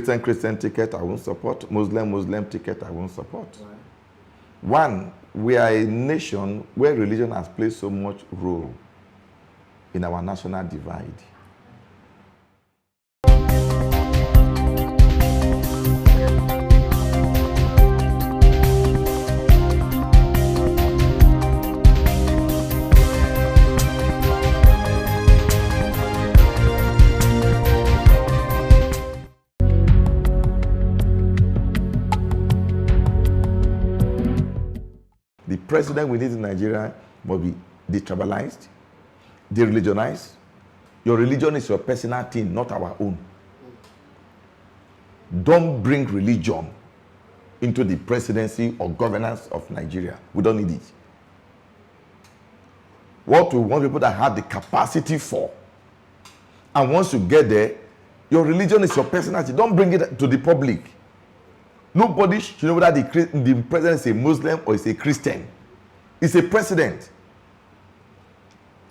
Christian ticket, I won't support. Muslim ticket, I won't support. One, we are a nation where religion has played so much role in our national divide. The president we need in Nigeria must be detribalized, dereligionized. Your religion is your personal thing, not our own. Don't bring religion into the presidency or governance of Nigeria. We don't need it. What we want people that have the capacity for. And once you get there, your religion is your personality. Don't bring it to the public. Nobody should know whether the president is a Muslim or is a Christian. He's a president.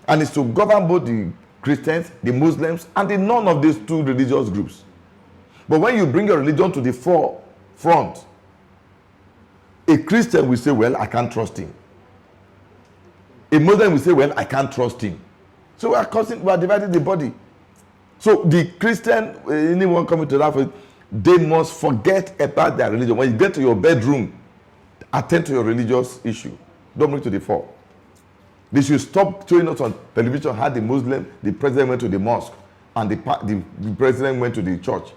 And it's to govern both the Christians, the Muslims, and the none of these two religious groups. But when you bring your religion to the forefront, a Christian will say, well, I can't trust him. A Muslim will say, well, I can't trust him. So we are dividing the body. So the Christian, anyone coming to that, they must forget about their religion. When you get to your bedroom, attend to your religious issue. Don't bring it to the fore. They should stop showing us on television how the president went to the mosque and the president went to the church.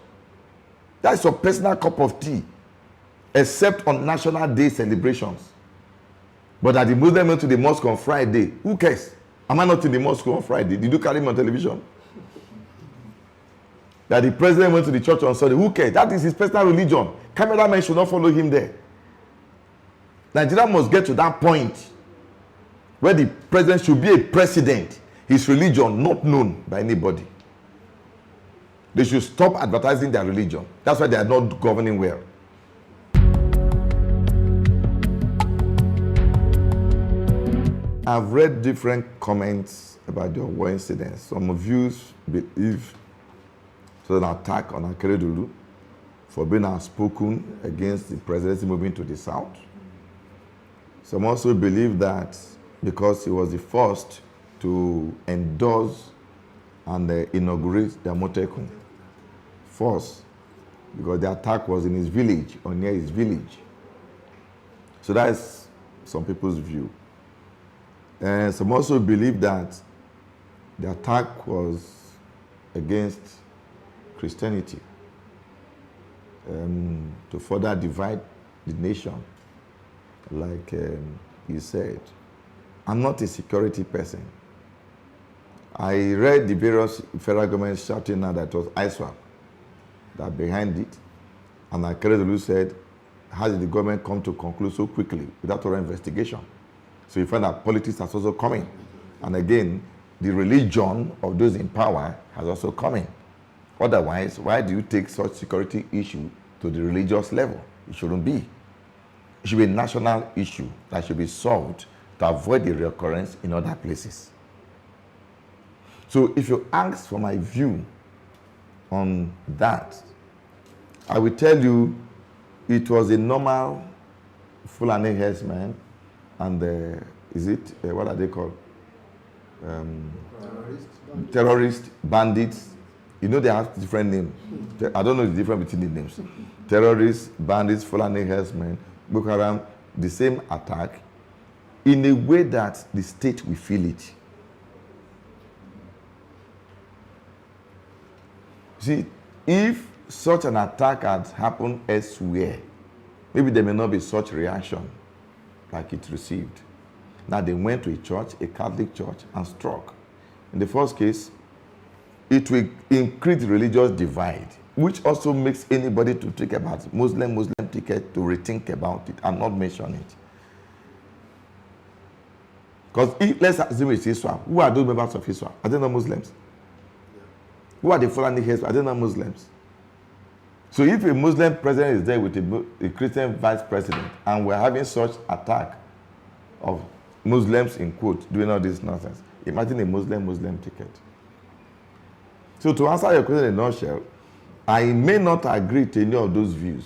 That's your personal cup of tea, except on National Day celebrations. But that the Muslim went to the mosque on Friday, who cares? Am I not in the mosque on Friday? Did you carry me on television? That the president went to the church on Sunday, who cares? That is his personal religion. Cameramen should not follow him there. Nigeria must get to that point where the president should be a president, his religion not known by anybody. They should stop advertising their religion. That's why they are not governing well. I've read different comments about the war incidents. Some of you believe it was an attack on Achudume for being outspoken against the presidency moving to the south. Some also believe that because he was the first to endorse and inaugurate the Amotekun. First, because the attack was in his village or near his village. So that's some people's view. And some also believe that the attack was against Christianity to further divide the nation, like he said. I'm not a security person. I read the various federal government shouting now that it was ISWAP that behind it, and Achudume said, how did the government come to conclude so quickly without thorough investigation? So you find that politics has also come in. And again, the religion of those in power has also come in. Otherwise, why do you take such security issue to the religious level? It shouldn't be. It should be a national issue that should be solved to avoid the reoccurrence in other places. So if you ask for my view on that, I will tell you it was a normal Fulani herdsman and what are they called? Terrorist, bandits. You know they have different names. I don't know the difference between the names. Terrorists, bandits, Fulani herdsmen, Boko Haram, the same attack in a way that the state will feel it. See, if such an attack had happened elsewhere, maybe there may not be such reaction like it received. Now they went to a church, a Catholic church, and struck. In the first case, it will increase the religious divide, which also makes anybody to think about Muslim ticket to rethink about it and not mention it. Because let's assume it's Islam. Who are those members of Islam? Are they not Muslims? Who are the Fulani heads? Are they not Muslims? So if a Muslim president is there with a Christian vice president and we're having such attack of Muslims in quote doing all this nonsense, imagine a Muslim ticket. So to answer your question in a nutshell, I may not agree to any of those views.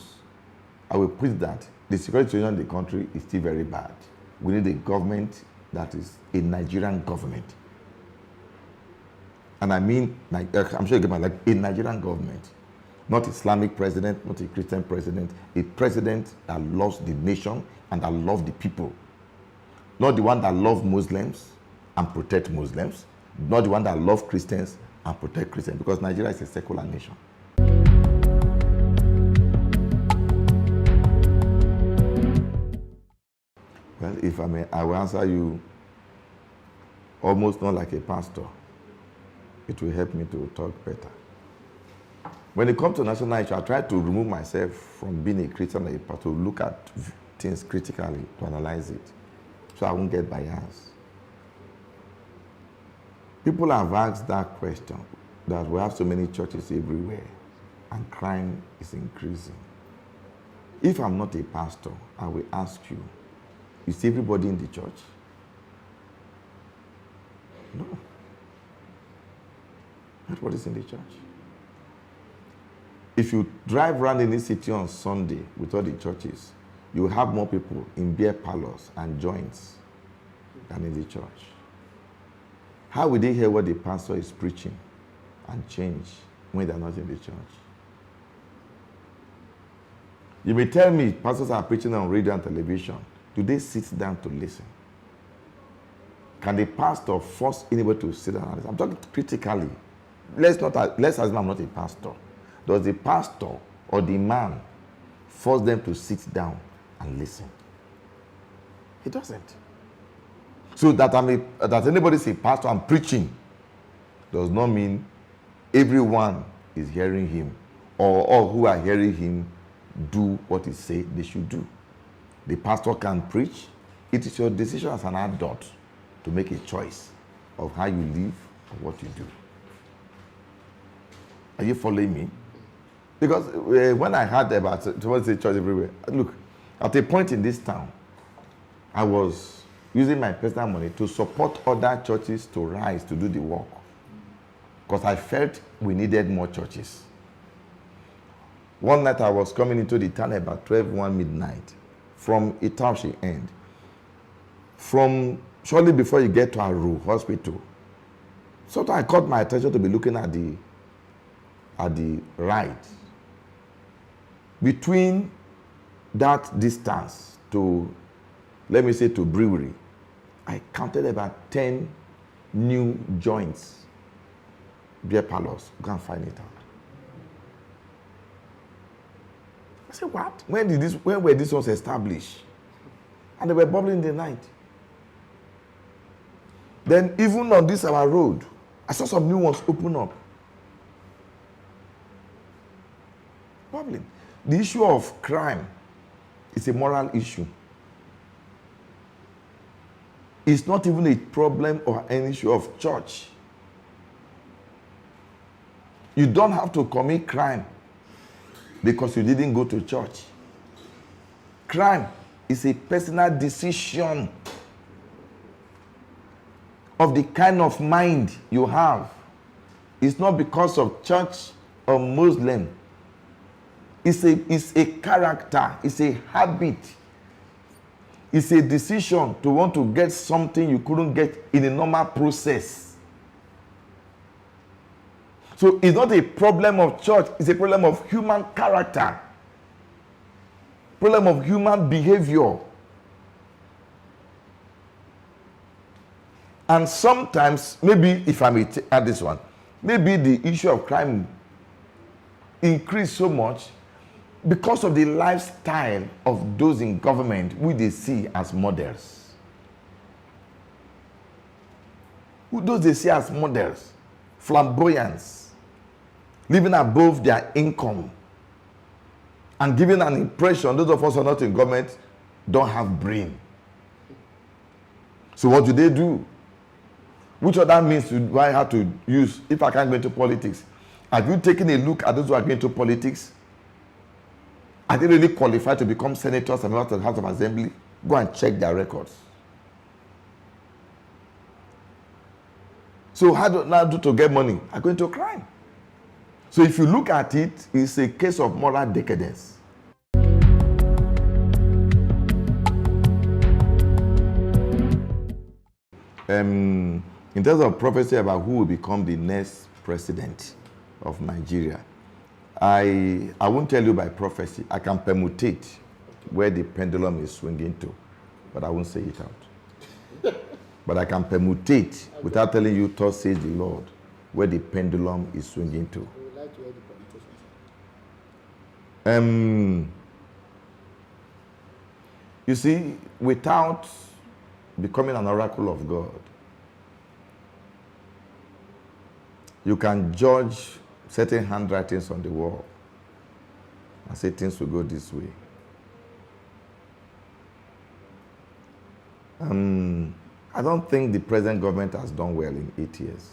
I will put that the security situation in the country is still very bad. We need a government that is a Nigerian government. And I mean, like, I'm sure you get my, like a Nigerian government. Not Islamic president, not a Christian president. A president that loves the nation and that loves the people. Not the one that loves Muslims and protect Muslims. Not the one that loves Christians and protect Christians. Because Nigeria is a secular nation. Well, if I may, I will answer you almost not like a pastor. It will help me to talk better. When it comes to national issue, I try to remove myself from being a Christian or a pastor, to look at things critically, to analyze it, so I won't get biased. People have asked that question, that we have so many churches everywhere, and crime is increasing. If I'm not a pastor, I will ask you, is everybody in the church? No. Everybody's in the church. If you drive around in this city on Sunday with all the churches, you will have more people in beer parlors and joints than in the church. How will they hear what the pastor is preaching and change when they're not in the church? You may tell me pastors are preaching on radio and television. Do they sit down to listen? Can the pastor force anybody to sit down and listen? I'm talking critically. Let's assume I'm not a pastor. Does the pastor or the man force them to sit down and listen? He doesn't. So that anybody say pastor I'm preaching does not mean everyone is hearing him, or all who are hearing him do what he said they should do. The pastor can preach. It is your decision as an adult to make a choice of how you live and what you do. Are you following me? Because when I heard about towards the church everywhere, look, at a point in this town, I was using my personal money to support other churches to rise to do the work. Because I felt we needed more churches. One night I was coming into the town about 1 midnight from Itachi end. From shortly before you get to Aru Hospital. So I caught my attention to be looking at the right. Between that distance to, let me say, to brewery, I counted about 10 new joints, beer parlors. Go and find it out. I said, what? When were these ones established? And they were bubbling in the night. Then even on this our road, I saw some new ones open up. Bubbling. The issue of crime is a moral issue. It's not even a problem or an issue of church. You don't have to commit crime because you didn't go to church. Crime is a personal decision of the kind of mind you have. It's not because of church or Muslim. It's a character. It's a habit. It's a decision to want to get something you couldn't get in a normal process. So it's not a problem of church. It's a problem of human character. Problem of human behavior. And sometimes, maybe if I may add this one, maybe the issue of crime increased so much because of the lifestyle of those in government who they see as models. Who those they see as models, flamboyance, living above their income, and giving an impression those of us who are not in government don't have brain. So what do? Which other means do I have to use if I can't go into politics? Have you taken a look at those who are going into politics? Are they really qualified to become senators and members of the House of Assembly? Go and check their records. So how do I do to get money? I go into crime. So if you look at it, it's a case of moral decadence. In terms of prophecy about who will become the next president of Nigeria, I won't tell you by prophecy. I can permutate where the pendulum is swinging to, but I won't say it out. But I can permutate without telling you, thus says the Lord, where the pendulum is swinging to. You see, without becoming an oracle of God, you can judge certain handwritings on the wall and say things will go this way. I don't think the present government has done well in 8 years.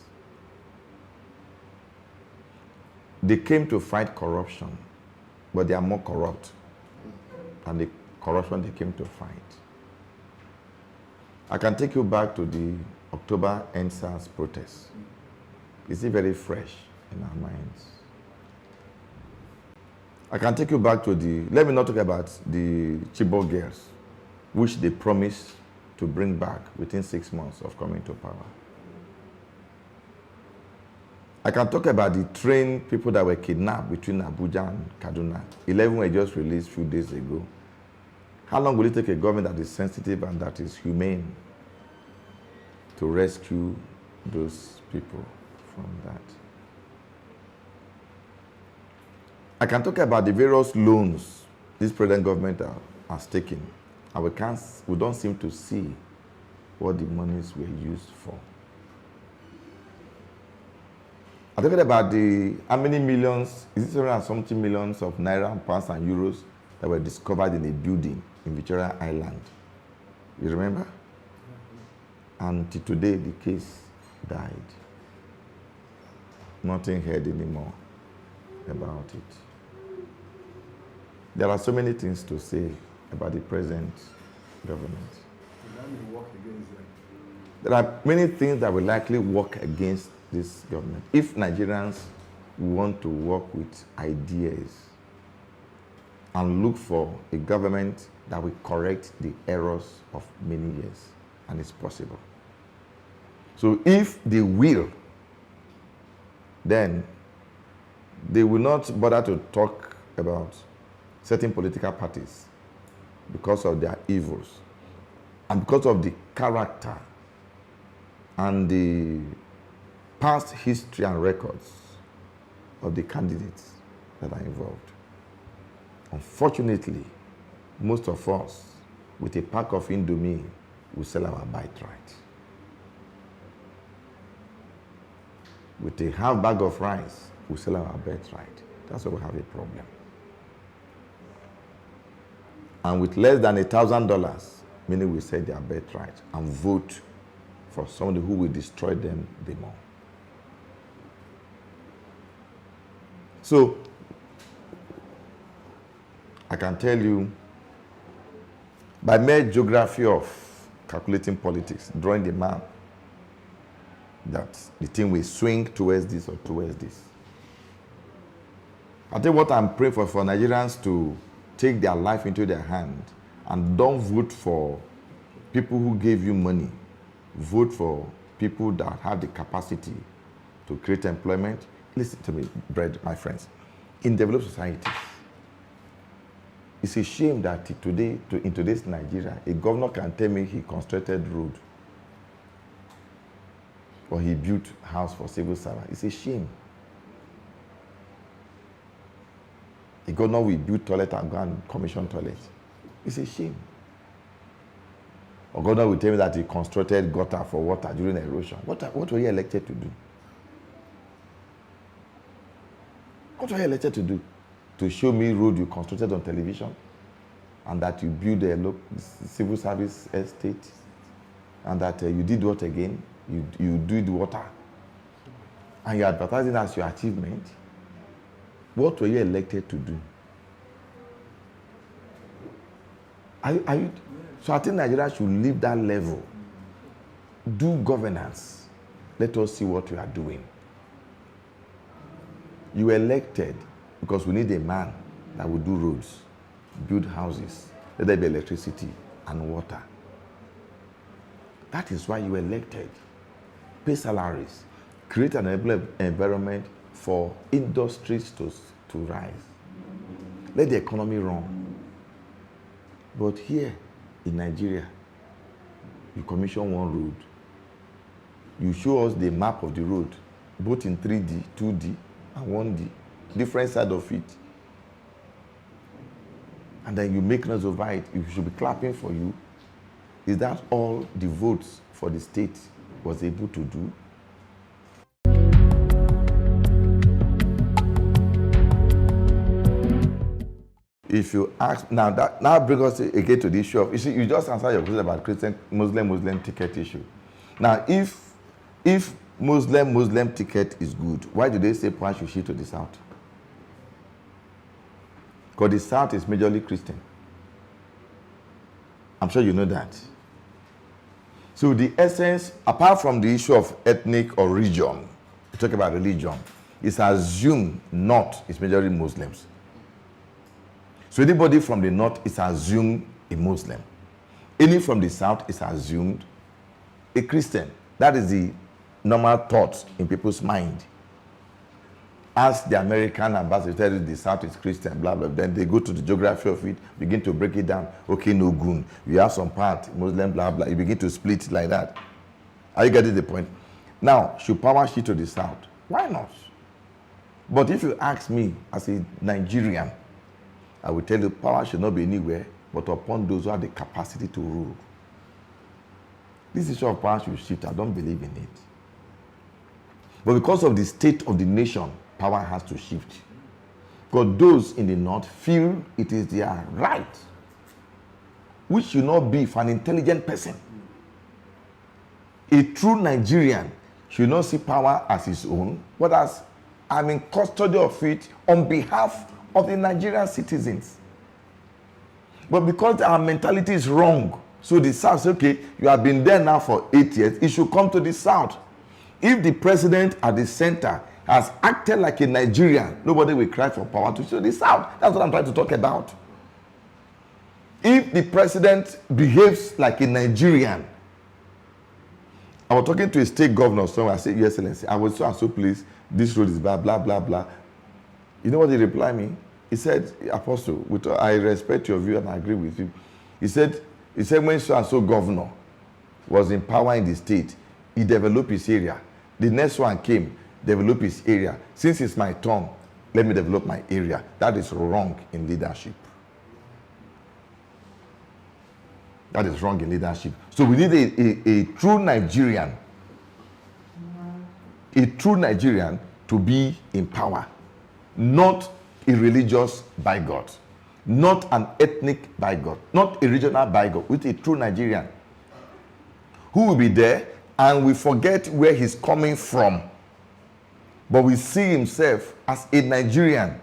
They came to fight corruption, but they are more corrupt than the corruption they came to fight. I can take you back to the October NSAS protests. Is it very fresh in our minds? I can take you back to let me not talk about the Chibok girls, which they promised to bring back within 6 months of coming to power. I can talk about the trained people that were kidnapped between Abuja and Kaduna. 11 were just released a few days ago. How long will it take a government that is sensitive and that is humane to rescue those people from that? I can talk about the various loans this present government has taken, and we don't seem to see what the monies were used for. I'm talking about how many millions, is it 700 and something millions of naira and pounds and euros that were discovered in a building in Victoria Island. You remember? And till today, the case died. Nothing heard anymore about it. There are so many things to say about the present government. There are many things that will likely work against this government. If Nigerians want to work with ideas and look for a government that will correct the errors of many years, and it's possible. So if they will, then they will not bother to talk about certain political parties because of their evils and because of the character and the past history and records of the candidates that are involved. Unfortunately, most of us, with a pack of Indomie, will sell our birthright. With a half bag of rice, we sell our birthright. That's why we have a problem. And with less than $1,000, many will sell their birthright and vote for somebody who will destroy them the more. So, I can tell you, by mere geography of calculating politics, drawing the map, that the thing will swing towards this or towards this. I think what I'm praying for Nigerians to take their life into their hand and don't vote for people who gave you money. Vote for people that have the capacity to create employment. Listen to me, my friends. In developed societies, it's a shame that in today's Nigeria, a governor can tell me he constructed road or he built house for civil servants. It's a shame. A governor will build toilet and go and commission toilet. It's a shame. A governor will tell me that he constructed gutter for water during erosion. What were you elected to do? What were you elected to do? To show me road you constructed on television and that you build a civil service estate and that you did what again? You did water and you're advertising as your achievement. What were you elected to do? So I think Nigeria should leave that level. Do governance. Let us see what we are doing. You were elected because we need a man that will do roads, build houses, let there be electricity and water. That is why you were elected. Pay salaries, create an environment for industries to rise. Let the economy run. But here in Nigeria, you commission one road. You show us the map of the road, both in 3D, 2D, and 1D, different side of it. And then you make noise over it. We should be clapping for you. Is that all the votes for the state was able to do? If you ask, now bring us again to the issue of, you see, you just answered your question about Muslim ticket issue. Now, if Muslim ticket is good, why do they say Power should shift to the south? Because the south is majorly Christian. I'm sure you know that. So the essence, apart from the issue of ethnic or region, we talk about religion, it's assumed north is majorly Muslims. So anybody from the north is assumed a Muslim. Any from the south is assumed a Christian. That is the normal thought in people's mind. Ask the American ambassador, tell you the south is Christian, blah, blah. Then they go to the geography of it, begin to break it down. Okay, no gun. You have some part, Muslim, blah, blah. You begin to split like that. Are you getting the point? Now, should power shift to the south? Why not? But if you ask me as a Nigerian, I will tell you power should not be anywhere but upon those who have the capacity to rule. This issue of power should shift. I don't believe in it. But because of the state of the nation, power has to shift. Because those in the north feel it is their right, which should not be for an intelligent person. A true Nigerian should not see power as his own, but as I'm in custody of it on behalf of the Nigerian citizens. But because our mentality is wrong, so the South says, okay, you have been there now for 8 years, it should come to the South. If the president at the center has acted like a Nigerian, nobody will cry for power to show the South. That's what I'm trying to talk about. If the president behaves like a Nigerian, I was talking to a state governor somewhere, I said, Your Excellency, I was so and so pleased, this road is blah, blah, blah, blah. You know what he replied me? He said, Apostle, I respect your view and I agree with you. He said when so and so governor was in power in the state, he developed his area. The next one came, develop his area. Since it's my turn, let me develop my area. That is wrong in leadership. That is wrong in leadership. So we need a true Nigerian. A true Nigerian to be in power. Not a religious bigot. Not an ethnic bigot. Not a regional bigot. With a true Nigerian. Who will be there and we forget where he's coming from. But we see himself as a Nigerian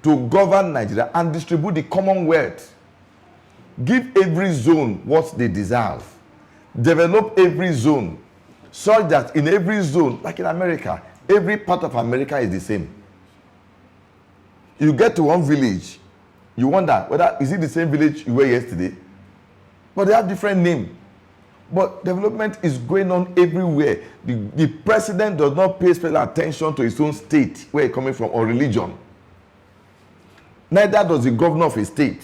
to govern Nigeria and distribute the commonwealth. Give every zone what they deserve. Develop every zone such that in every zone, like in America, every part of America is the same. You get to one village, you wonder whether is it the same village you were yesterday? But they have different names. But development is going on everywhere. The president does not pay special attention to his own state, where he's coming from, or religion. Neither does the governor of a state.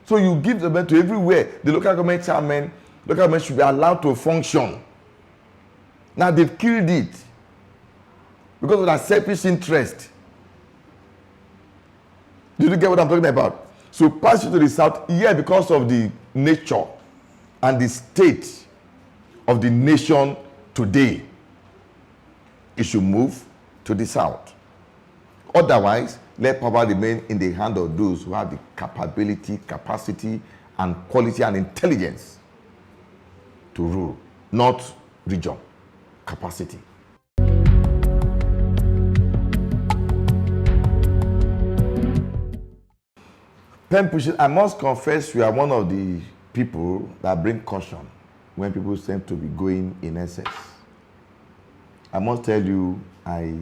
So you give development to everywhere. The local government chairman, local government should be allowed to function. Now they've killed it because of that selfish interest. Did you get what I'm talking about? So pass it to the south, yeah, because of the nature and the state of the nation today. It should move to the south. Otherwise, let power remain in the hand of those who have the capability, capacity, and quality and intelligence to rule, not region, capacity. Pen pushing, I must confess you are one of the people that bring caution when people seem to be going in excess. I must tell you, I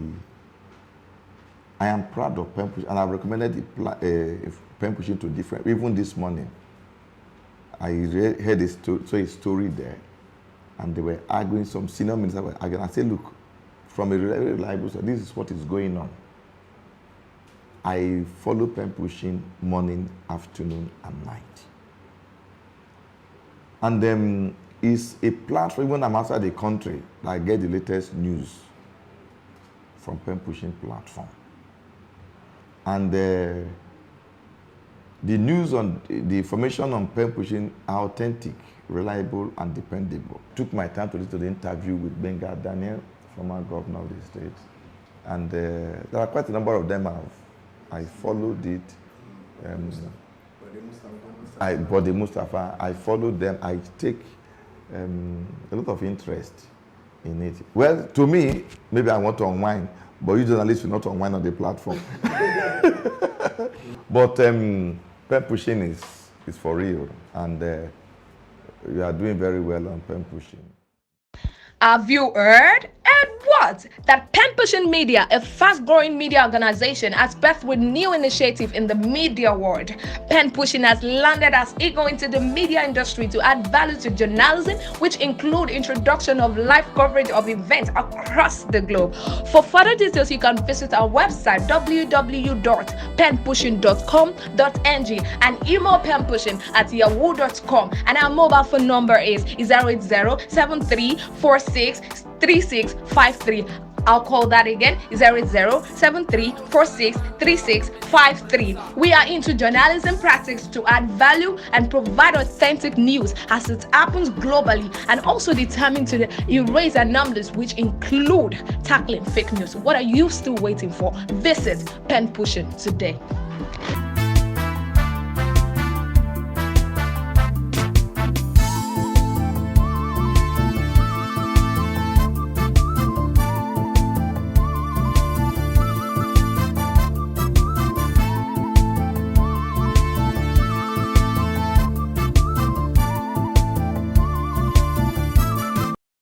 I am proud of pen pushing, and I've recommended pen pushing to different. Even this morning, I heard a story there, and they were arguing. Some senior ministers were arguing. I said, look, from a very reliable source, this is what is going on. I follow pen pushing morning, afternoon, and night. And it's a platform, when I'm outside the country, I get the latest news from pen pushing platform. And the news on the information on pen pushing are authentic, reliable, and dependable. Took my time to listen to the interview with Benga Daniel, former governor of the state. And there are quite a number of them I followed it. Bode Mustafa, I followed them. I take a lot of interest in it. Well, to me, maybe I want to unwind, but you journalists should not unwind on the platform. But pen pushing is for real, and you are doing very well on pen pushing. Have you heard? And what? That Pen Pushing Media, a fast-growing media organization, has birthed with new initiative in the media world. Pen Pushing has landed as eager into the media industry to add value to journalism, which include introduction of live coverage of events across the globe. For further details, you can visit our website www.penpushing.com.ng and email penpushing@yahoo.com. And our mobile phone number is 080-7346-3653. I'll call that again, 080-7346-3653. We are into journalism practice to add value and provide authentic news as it happens globally, and also determined to erase anomalies which include tackling fake news. What are you still waiting for? Visit Pen Pushing today.